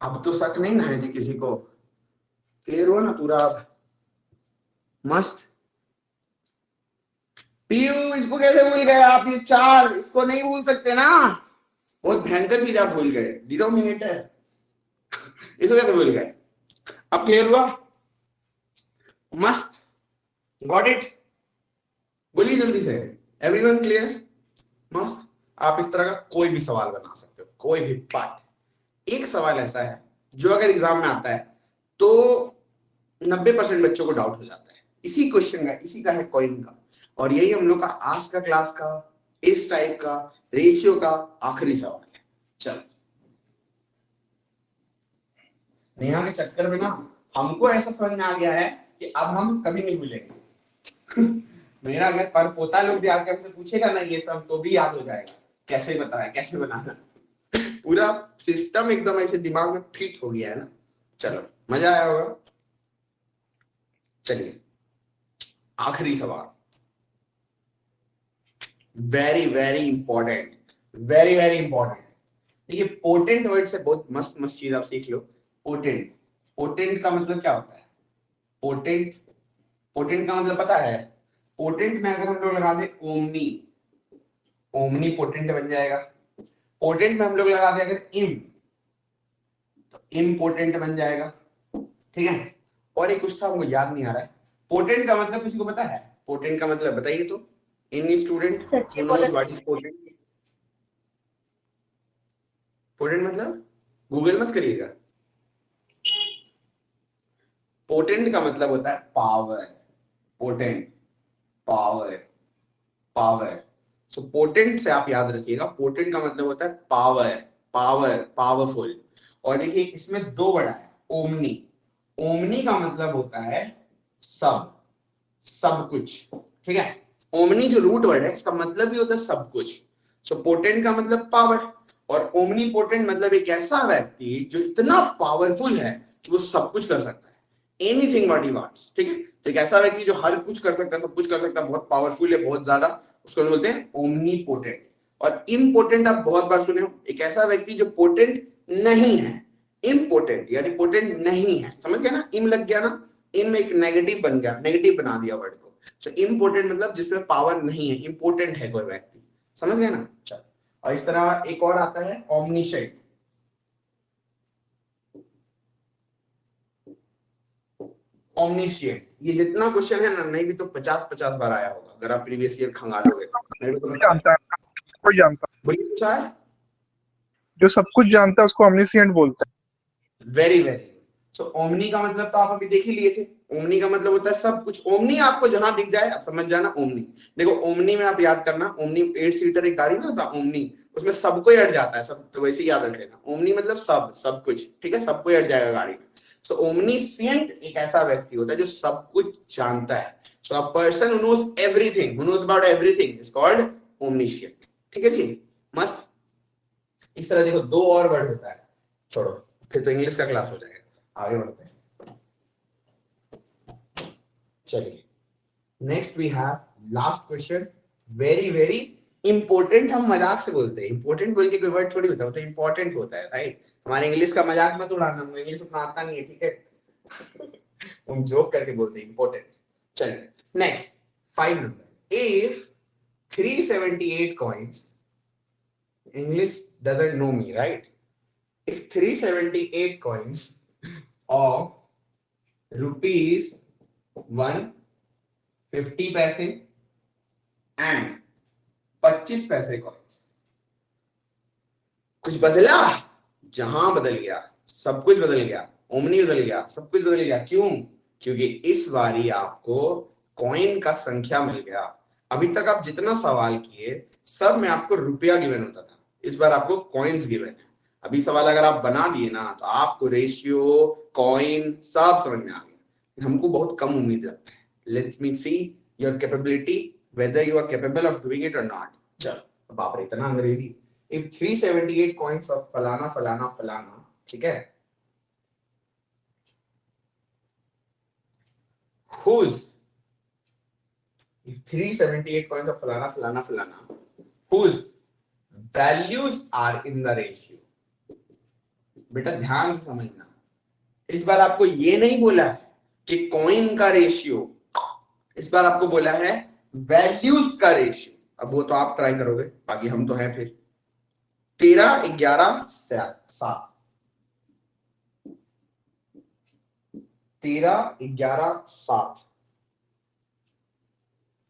अब तो शक नहीं ना है जी किसी को? क्लियर हुआ ना पूरा? अब मस्त। पीयू, इसको कैसे भूल गए आप? ये 4 इसको नहीं भूल सकते ना, बहुत भयंकर चीज आप भूल गए, डिनोमिनेटर। इसको कैसे भूल गए? अब क्लियर हुआ? मस्त, गॉट इट? बोलिए जल्दी से, एवरीवन क्लियर? मस्त। आप इस तरह का कोई भी सवाल बना सकते हो, कोई भी पार्ट। एक सवाल ऐसा है जो अगर एग्जाम में आता है तो 90% बच्चों को डाउट हो जाता है इसी क्वेश्चन का, इसी का है कॉइन का। और यही हम लोग का आज का क्लास का इस टाइप का रेशियो का आखिरी सवाल है। चलो, नेहा के चक्कर में ना हमको ऐसा समझ में आ गया है कि अब हम कभी नहीं भूलेंगे। मेरा अगर पर पोता लोग भी आके हमसे पूछेगा ना ये सब, तो भी याद हो जाएगा कैसे बताया, कैसे बनाना। पूरा सिस्टम एकदम ऐसे दिमाग में फिट हो गया है ना। चलो, मजा आया होगा। चलिए, आखिरी सवाल, very very important, very very important. देखिए, पोटेंट वर्ड से बहुत मस्त मस्त चीज आप सीख लो। पोटेंट, पोटेंट का मतलब क्या होता है? पोटेंट, पोटेंट का मतलब पता है? पोटेंट में अगर हम लोग लगा दे ओमनी, ओमनी पोटेंट बन जाएगा। पोटेंट में हम लोग लगा दे अगर इम, तो इम्पोर्टेंट बन जाएगा। ठीक है? और एक कुछ था हमको याद नहीं आ रहा है। पोटेंट का मतलब किसी को पता है? पोटेंट का मतलब बताइए तो। Any student सच्ची who बोला knows what is potent? Potent मतलब गूगल मत करिएगा। पोटेंट का मतलब होता है power. Potent, power, power. So potent से आप याद रखिएगा, पोटेंट का मतलब होता है पावर, पावर, पावरफुल। और देखिए इसमें दो वर्ड है, ओमनी। ओमनी का मतलब होता है सब, सब कुछ, ठीक है। ओमनी जो रूट वर्ड है इसका मतलब भी होता है सब कुछ। सो पोटेंट का मतलब पावर, और ओमनी पोटेंट मतलब एक ऐसा व्यक्ति जो इतना पावरफुल है कि वो सब कुछ कर सकता है, एनीथिंग व्हाट ही वांट्स, ठीक है। तो एक ऐसा व्यक्ति जो हर कुछ कर सकता है, सब कुछ कर सकता है, बहुत पावरफुल है, बहुत ज्यादा, उसको बोलते हैं ओमनी पोटेंट। और इम्पोर्टेंट आप बहुत बार सुने हो, एक ऐसा व्यक्ति जो पोटेंट नहीं है। इम्पोर्टेंट यानी पोटेंट नहीं है, समझ गया ना, इम लग गया ना, इम एक नेगेटिव बन गया, नेगेटिव बना दिया वर्ड को। सो इम्पोर्टेंट मतलब जिसमें पावर नहीं है, इम्पोर्टेंट है कोई व्यक्ति, समझ गया ना। चलो, और इस तरह एक और आता है ओमनिशेंट। ओमनिशिएंट, ये जितना क्वेश्चन है ना, नहीं भी तो 50-50 बार आया होगा अगर आप प्रीवियस ईयर खंगालोगे तो। मेरे को तो जानता है, कोई जानता है, बोलिए पूछा है, जो सब कुछ जानता है उसको omniscient बोलते हैं। Very very. सो ओमनी का मतलब तो आप अभी देख ही लिए थे, ओमनी का मतलब होता है सब कुछ। ओमनी आपको जहां दिख जाए आप समझ जाना ओमनी। देखो ओमनी में आप याद करना, ओमनी 8 सीटर एक गाड़ी ना था ओमनी, उसमें सबको ही अट जाता है, सब तो वैसे ही याद रखेगा। ओमनी मतलब सब, सब कुछ, ठीक है, सबको ही अट जाएगा गाड़ी में। सो ओमनीसिएंट एक ऐसा व्यक्ति होता है जो सब कुछ जानता है। So a person who knows everything, who knows about everything is called omniscient, ठीक है जी, मस्त। इस तरह देखो दो और वर्ड होता है, छोड़ो फिर तो इंग्लिश का क्लास हो जाएगा, आगे बढ़ते हैं। चलिए next we have last question, very very important. हम मजाक से बोलते हैं, इंपॉर्टेंट बोल के कोई वर्ड थोड़ी होता है, वो तो इंपॉर्टेंट होता है, राइट। हमारे इंग्लिश का मजाक मत उड़ाना, मुझे इंग्लिश उतना आता नहीं है, ठीक है। हम जोक करके बोलते हैं इंपॉर्टेंट। चलिए next 5 number, if 378 coins, English doesn't know me, right? If 378 coins of rupees 150 पैसे एंड 25 पैसे कॉइन्स, कुछ बदला, जहां बदल गया, सब कुछ बदल गया, ओमनी बदल गया, सब कुछ बदल गया। क्यों? क्योंकि इस बारी आपको कॉइन का संख्या मिल गया। अभी तक आप जितना सवाल किए सब में आपको रुपया गिवन होता था, इस बार आपको कॉइन्स गिवन है। अभी सवाल अगर आप बना दिए ना तो आपको रेशियो, कॉइन सब समझ में आ गया। हमको बहुत कम उम्मीद लगता है। Let me see your capability, whether you are capable of doing it और नॉट। चलो बाप रे इतना अंग्रेजी। इफ 378 coins of फलाना फलाना फलाना, ठीक है, whose, if 378 coins of फलाना फलाना फलाना whose values are in the ratio, बेटा ध्यान से समझना, इस बार आपको ये नहीं बोला है कि कॉइन का रेशियो, इस बार आपको बोला है वैल्यूज का रेशियो। अब वो तो आप ट्राई करोगे, बाकी हम तो हैं फिर। 13, 11, 7, 13, 11, 7,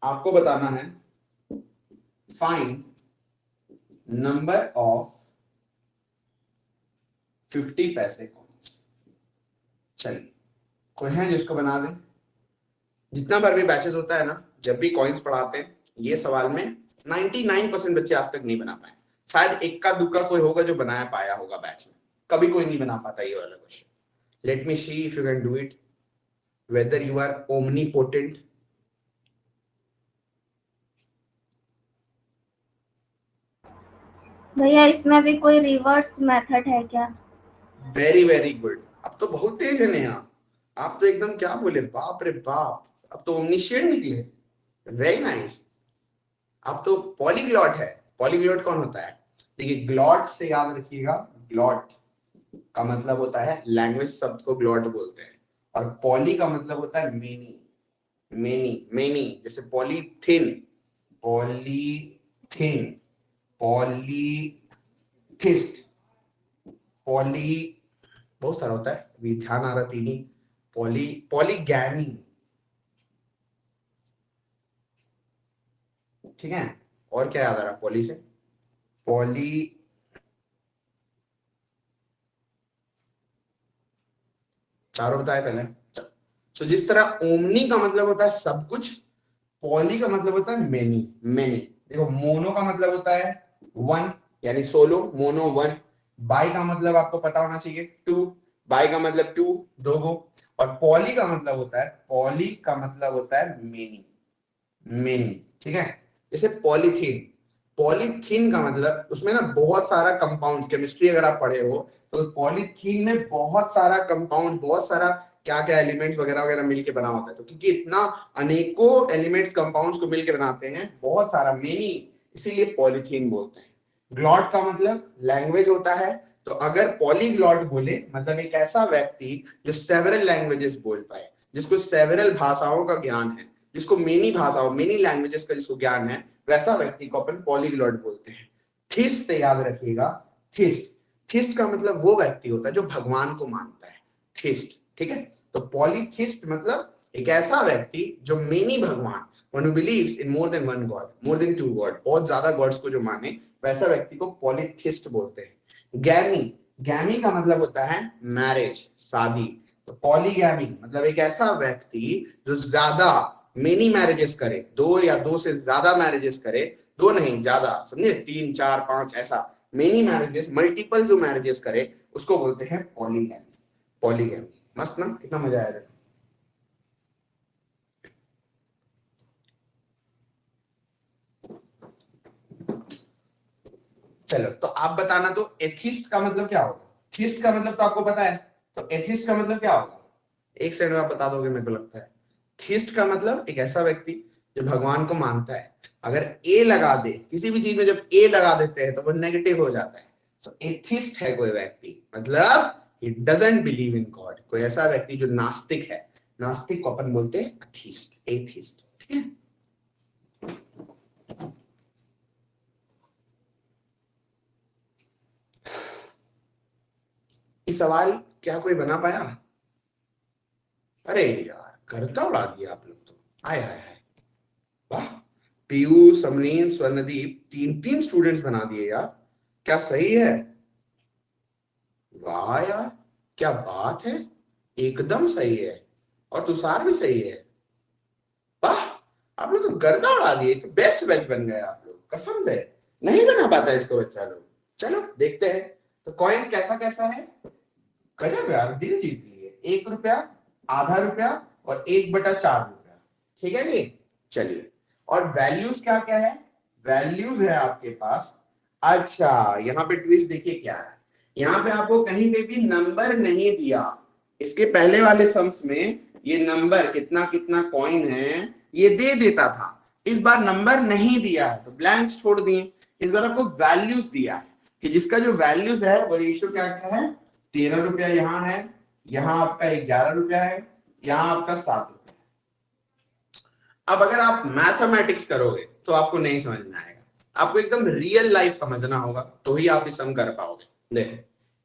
आपको बताना है फाइंड नंबर ऑफ 50 पैसे कॉइन्स। चलिए कोई है जिसको बना दे। जितना बार भी बैचेस होता है ना, जब भी कॉइन्स पढ़ाते हैं, ये सवाल में 99% बच्चे आज तक नहीं बना पाए। शायद इक्का दुक्का कोई होगा जो बनाया पाया होगा बैच में, कभी कोई नहीं बना पाता ये वाला question. Let me see if you can do it, whether you are omnipotent. भैया इसमें भी कोई रिवर्स मेथड है क्या? वेरी वेरी गुड, अब तो बहुत तेज है नेहा, आप तो एकदम क्या बोले, बाप रे बाप, अब तो ओमनिशिएंट निकले, वेरी नाइस। अब तो पॉलीग्लॉट है। पॉलीग्लॉट कौन होता है? देखिए ग्लॉट से याद रखिएगा, ग्लॉट का मतलब होता है लैंग्वेज, शब्द को ग्लॉट बोलते हैं। और पॉली का मतलब होता है मेनी, मेनी, मेनी, जैसे पॉलीथिन, पॉलीथिन, पॉलीथिस्ट, पॉली, बहुत सारा होता है, अभी ध्यान आ रहा तीन ही, पॉलीगैमी, ठीक है। और क्या याद आ रहा पॉली से? पॉली चारों बताए पहले। तो जिस तरह ओमनी का मतलब होता है सब कुछ, पॉली का मतलब होता है मेनी। मेनी देखो, मोनो का मतलब होता है वन, यानी सोलो, मोनो वन। बाई का मतलब आपको पता होना चाहिए टू, बाई का मतलब टू, दो गो। और पॉली का मतलब होता है, पॉली का मतलब होता है मेनी, मेनी, ठीक है। जैसे पॉलीथीन, पॉलीथीन का मतलब उसमें ना बहुत सारा कंपाउंड्स, केमिस्ट्री अगर आप पढ़े हो तो पॉलीथीन में बहुत सारा कंपाउंड, बहुत सारा क्या क्या एलिमेंट्स वगैरह वगैरह मिलके बना होता है। तो क्योंकि इतना अनेकों एलिमेंट्स कंपाउंड्स को मिलके बनाते हैं, बहुत सारा, मेनी, इसीलिए पॉलीथीन बोलते हैं। ग्लॉट का मतलब लैंग्वेज होता है। तो अगर पॉलीग्लॉट बोले मतलब एक ऐसा व्यक्ति जो सेवरल लैंग्वेजेस बोल पाए, जिसको सेवरल भाषाओं का ज्ञान है, जिसको मेनी भाषाओं, मेनी लैंग्वेजेस का जिसको ज्ञान है, वैसा व्यक्ति को अपन पॉलीग्लॉट बोलते हैं। थिस्ट याद रखिएगा, थिस्ट, थिस्ट का मतलब वो व्यक्ति होता है जो भगवान को मानता है, थिस्ट, ठीक है। तो पॉलीथिस्ट मतलब एक ऐसा व्यक्ति जो मेनी भगवान, one who believes in more than one god, more than two god, बहुत ज्यादा गॉड्स को जो माने, वैसा व्यक्ति को पॉलीथिस्ट बोलते हैं। गैमी, गैमी का मतलब होता है मैरिज, शादी। तो पॉलीगैमी मतलब एक ऐसा व्यक्ति जो ज्यादा, मेनी मैरिजेस करे, दो या दो से ज्यादा मैरिजेस करे, दो नहीं ज्यादा, समझे, तीन चार पांच, ऐसा मेनी मैरिजेस, मल्टीपल जो मैरिजेस करे उसको बोलते हैं पॉलीगैमी, पॉलीगैमी। मस्त ना, कितना मजा आया था। चलो तो आप बताना, तो एथिस्ट का मतलब क्या होगा? थिस्ट का मतलब तो आपको पता है, तो एथिस्ट का मतलब क्या होगा? एक सेकंड में आप बता दोगे मेरे को लगता है। थिस्ट का मतलब एक ऐसा व्यक्ति जो भगवान को मानता है। अगर ए लगा दे किसी भी चीज में, जब ए लगा देते हैं तो वो नेगेटिव हो जाता है। तो एथिस्ट है कोई व्यक्ति, मतलब he doesn't believe in God, कोई ऐसा व्यक्ति जो नास्तिक है। नास्तिक को अपन बोलते हैं एथिस्ट, एथिस्ट, ठीक है। ये सवाल क्या कोई बना पाया? अरे यार गर्दा उड़ा दिया आप लोग तो, आय हाय हाय, वाह। पीयू, समरीन, स्वर्णदीप, तीन तीन स्टूडेंट्स बना दिए यार, क्या सही है? वाह यार, क्या बात है, एकदम सही है। और तुषार भी सही है, वाह। आप लोग तो गर्दा उड़ा दिए, तो बेस्ट बैच बन गए आप लोग, कसम से। नहीं बना पाता इसको बच्चा लोग। चलो देखते हैं तो कॉइन कैसा कैसा है। गजब यार, दिल जीत लिए। 1 रुपया, आधा रुपया और 1/4 रुपया, ठीक है जी। चलिए, और वैल्यूज क्या क्या है? वैल्यूज है आपके पास, अच्छा यहाँ पे ट्विस्ट देखिए क्या है। यहाँ पे आपको कहीं पे भी नंबर नहीं दिया। इसके पहले वाले सम्स में ये नंबर कितना कितना कॉइन है ये दे देता था। इस बार नंबर नहीं दिया है तो ब्लैंक्स छोड़ दिए। इस बार आपको वैल्यूज दिया है कि जिसका जो वैल्यूज है वो रेशियो क्या क्या है। 13 रुपया यहाँ है, यहाँ आपका 11 रुपया है, यहाँ आपका 7 रुपया। अब अगर आप मैथमेटिक्स करोगे तो आपको नहीं समझ में आएगा, आपको एकदम रियल लाइफ समझना होगा तो ही आप ये सम कर पाओगे। देखो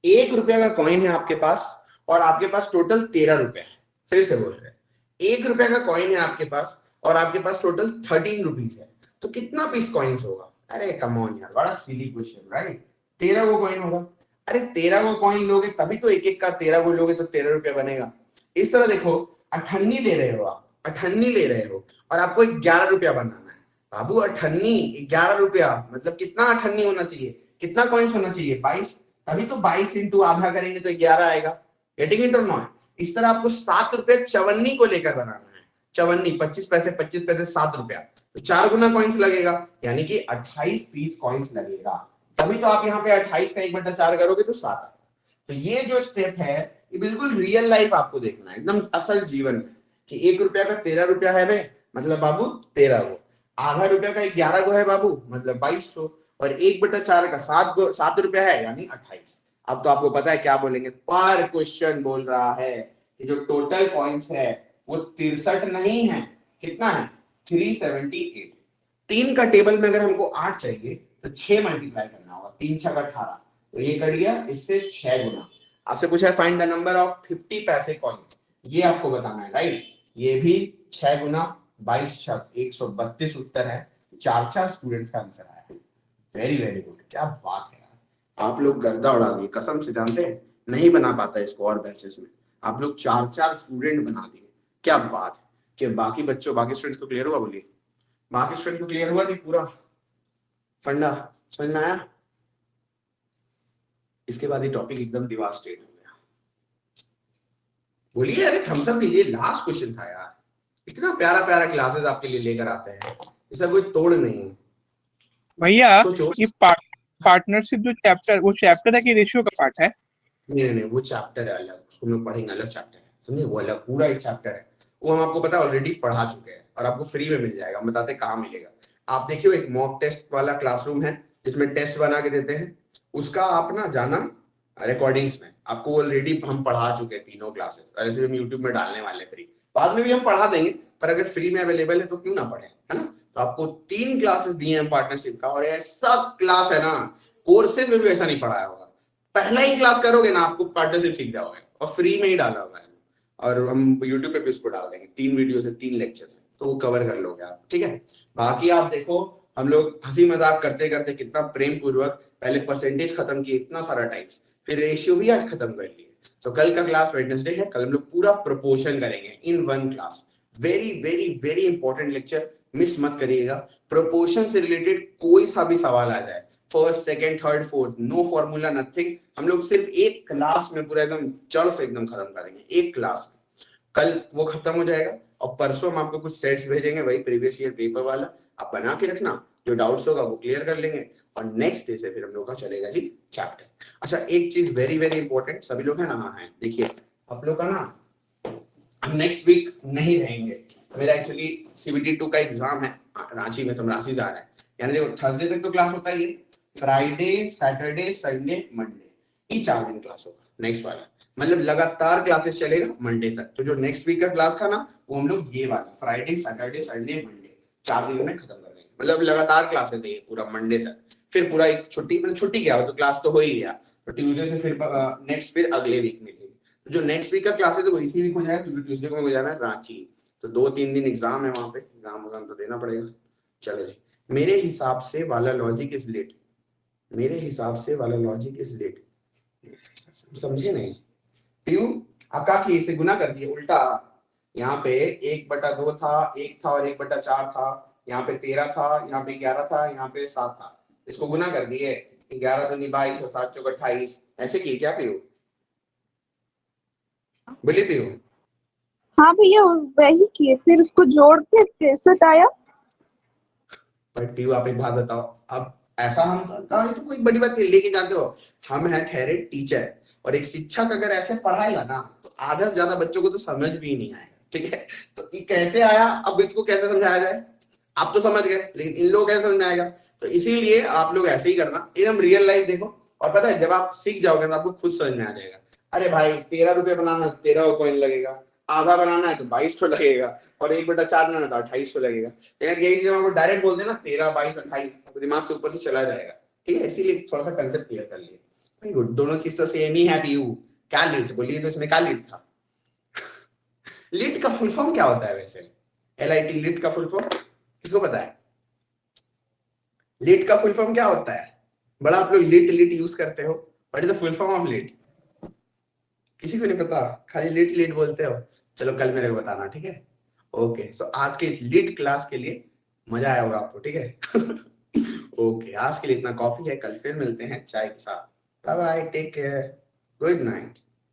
1 रुपया का कॉइन है आपके पास और आपके पास टोटल 13 रुपया है। फिर से बोल रहे हैं, 1 रुपया का कॉइन है आपके पास और आपके पास टोटल 13 रुपीज है, तो कितना पीस कॉइन्स होगा? अरे कम ऑन यार, बड़ा सिली क्वेश्चन, राइट। 13 को कॉइन होगा। अरे 13 को कॉइन लोगे तभी तो एक एक का 13 को लोगे तो 13 रुपया बनेगा। इस तरह देखो, अठन्नी ले रहे हो आप, अठन्नी ले रहे हो और आपको 11 रुपया बनाना है। बाबू अठन्नी 11 रुपया मतलब कितना अठन्नी होना चाहिए, कितना कॉइन्स होना चाहिए? 22। तभी तो 22 इंटू आधा करेंगे तो 11 आएगा। गेटिंग इट और नॉट? इस तरह आपको 7 रुपये चवन्नी को लेकर बनाना है। चवन्नी 25 पैसे, 25 पैसे, 7 रुपया, तो 4 गुना कॉइन्स लगेगा, यानी कि 28 पीस कॉइन्स लगेगा। तभी तो आप यहाँ पे 28 का 1/4 करोगे तो 7 आएगा। तो ये जो स्टेप है ये बिल्कुल रियल लाइफ आपको देखना है, एकदम असल जीवन में, कि 1 रुपया का 13 रुपया है बे, मतलब बाबू 13 को, आधा रुपया का 11 को है बाबू, मतलब 2200, और 1/4 का 7 रुपया है यानी 28। अब तो आपको पता है क्या बोलेंगे, पर क्वेश्चन बोल रहा है कि जो टोटल कॉइन्स है वो 63 नहीं है, कितना है? 378। 3 का टेबल में अगर हमको 8 चाहिए तो 6 मल्टीप्लाई करना होगा, 3 छक 18, तो ये कट गया, इससे 6 गुना। आपसे पूछा है फाइंड द नंबर ऑफ 50 पैसे कॉइन, ये आपको बताना है, राइट। ये भी 6 गुना 22 छक 132 उत्तर है। 4 स्टूडेंट्स का आंसर आया। वेरी वेरी गुड, क्या बात है यार, आप लोग गर्दा उड़ा दिए कसम से। जानते हैं नहीं बना पाता इसको और बैचेस में, आप लोग 4 स्टूडेंट बना दिए, क्या बात है। कि बाकी बच्चों बाकी स्टूडेंट्स को क्लियर हुआ? बोलिए बाकी स्टूडेंट्स को क्लियर हुआ? जी पूरा फंडा समझ में आया? इसके बाद ये टॉपिक एकदम डिवास्टेट हो गया। बोलिए अरे थम्स अप कीजिए, लास्ट क्वेश्चन था यार। इतना प्यारा प्यारा क्लासेस आपके लिए लेकर आते हैं, इसका कोई तोड़ नहीं है। भैया सोचो। ये पार्टनरशिप जो चैप्टर, वो चैप्टर है कि रेशियो का पार्ट है? नहीं वो चैप्टर है अलग, उसको हम लोग पढ़ेंगे, अलग चैप्टर है, समझे? वो अलग पूरा एक चैप्टर है, वो हम आपको पता है ऑलरेडी पढ़ा चुके हैं और आपको फ्री में मिल जाएगा। हम बताते हैं कहाँ मिलेगा। आप देखियो एक मॉक टेस्ट वाला क्लासरूम है जिसमें टेस्ट बना के देते हैं, उसका आप ना जाना रिकॉर्डिंग्स में, आपको ऑलरेडी हम पढ़ा चुके हैं तीनों क्लासेस, और ऐसे हम यूट्यूब में डालने वाले फ्री, बाद में भी हम पढ़ा देंगे, पर अगर फ्री में अवेलेबल है तो क्यों ना पढ़े, है ना? तो आपको 3 क्लासेस दिए हैं पार्टनरशिप का, और ऐसा क्लास है ना, कोर्सेज में भी ऐसा नहीं पढ़ाया होगा। पहला ही क्लास करोगे ना आपको पार्टनरशिप सीख जाओगे, और फ्री में ही डाला हुआ है, और हम यूट्यूब पे भी उसको डाल देंगे, 3 वीडियो से 3 लेक्चर से, तो वो कवर कर लोगे आप, ठीक है? बाकी आप देखो हम लोग हंसी मजाक करते करते कितना प्रेम पूर्वक पहले परसेंटेज खत्म किए इतना सारा टाइप्स, फिर रेशियो भी आज खत्म कर लिए। तो कल का क्लास वेडनेसडे है, कल हम लोग पूरा प्रोपोर्शन करेंगे in one class. Very very very important lecture, miss मत करिएगा। प्रोपोर्शन से रिलेटेड कोई सा भी सवाल आ जाए, first second third fourth, no formula nothing, हम लोग सिर्फ एक क्लास में पूरा एकदम जड़ से एकदम खत्म करेंगे, एक क्लास में। कल वो खत्म हो जाएगा, और परसों हम आपको कुछ सेट्स भेजेंगे, वही प्रीवियस ईयर पेपर वाला, आप बना के रखना, जो डाउट्स होगा वो क्लियर कर लेंगे, और नेक्स्ट डे से फिर हम लोग का चलेगा जी चैप्टर। अच्छा एक चीज वेरी वेरी इंपॉर्टेंट, सभी लोग है ना? हाँ है, देखिए आप लोग का ना हम नेक्स्ट वीक नहीं रहेंगे, मेरा एक्चुअली CBT 2 का एग्जाम है रांची में, तो हम रांची जा रहे हैं, यानी देखो थर्सडे तक तो क्लास होता ही है, फ्राइडे सैटरडे संडे मंडे, ये 4 दिन क्लास होगा नेक्स्ट वाला, मतलब लगातार क्लासेस चलेगा मंडे तक। तो जो नेक्स्ट वीक का क्लास था ना, वो हम लोग ये वाला फ्राइडे सैटरडे संडे मंडे 4 दिन में खत्म कर देंगे, मतलब लगातार क्लासेस देंगे पूरा मंडे तक, फिर पूरा एक छुट्टी, मतलब छुट्टी क्या हो तो क्लास तो हो ही गया, तो ट्यूसडे से फिर नेक्स्ट फिर अगले वीक मिलेगी। तो जो नेक्स्ट वीक का क्लास है तो वो इसी वीक हो जाएगा, क्योंकि ट्यूसडे को हो जाना है रांची, तो 2-3 दिन एग्जाम है वहां पे, एग्जाम तो देना पड़ेगा। चलो जी, मेरे हिसाब से वाला लॉजिक इज लेट, मेरे हिसाब से वाला लॉजिक इज लेट, समझे नहीं? क्यों? आकाकी से गुना कर दिए उल्टा, यहाँ पे 1/2 था, 1 था और 1/4 था, यहाँ पे 13 था, यहाँ पे 11 था, यहाँ पे 7 था, इसको गुना कर दिए, 11 दूनी 22 और 7 चौक 28, ऐसे किए क्या पीयू? बोलिए पीयू। हाँ भैया वही किए, फिर उसको जोड़ के 63 आया। पर पीयू आप एक बात बताओ, अब ऐसा हम तो कोई बड़ी बात नहीं, लेके जाते हो, हम हैं ठहरे टीचर, और एक शिक्षक अगर ऐसे पढ़ाएगा ना तो आधा से ज्यादा बच्चों को तो समझ भी नहीं आएगा, ठीक है? तो ये कैसे आया, अब इसको कैसे समझाया जाए? आप तो समझ गए, लेकिन इन लोगों को कैसे समझ में आएगा? तो इसीलिए आप लोग ऐसे ही करना, एकदम रियल लाइफ देखो, और पता है जब आप सीख जाओगे तो आपको खुद समझ में आ जाएगा। अरे भाई 13 रुपए बनाना 13 कॉइन लगेगा, आधा बनाना है तो 22 तो लगेगा, और 1/4 बनाना तो 28 लगेगा। लेकिन यही चीज आपको डायरेक्ट बोल देना 13 22 28, तो दिमाग से ऊपर से चला जाएगा, ठीक है? इसीलिए थोड़ा सा कंसेप्ट क्लियर कर लिए। वेरी गुड, दोनों चीज तो सेम ही है पीयू। क्या लिट बोलिए, तो इसमें क्या लिट था? लिट का फुल फॉर्म क्या होता है वैसे? LIT लिट का फुल फॉर्म किसको पता है? लिट का फुल फॉर्म क्या होता है? बड़ा आप लोग लिट लिट यूज करते हो, what is the full form of lit? किसी को नहीं पता, खाली लिट लिट बोलते हो। चलो कल मेरे को बताना, ठीक है? ओके, सो आज के लिट क्लास के लिए मजा आया होगा आपको, ठीक है? ओके, आज के लिए इतना कॉफी है, कल फिर मिलते हैं चाय के साथ। Bye bye, take care, good night.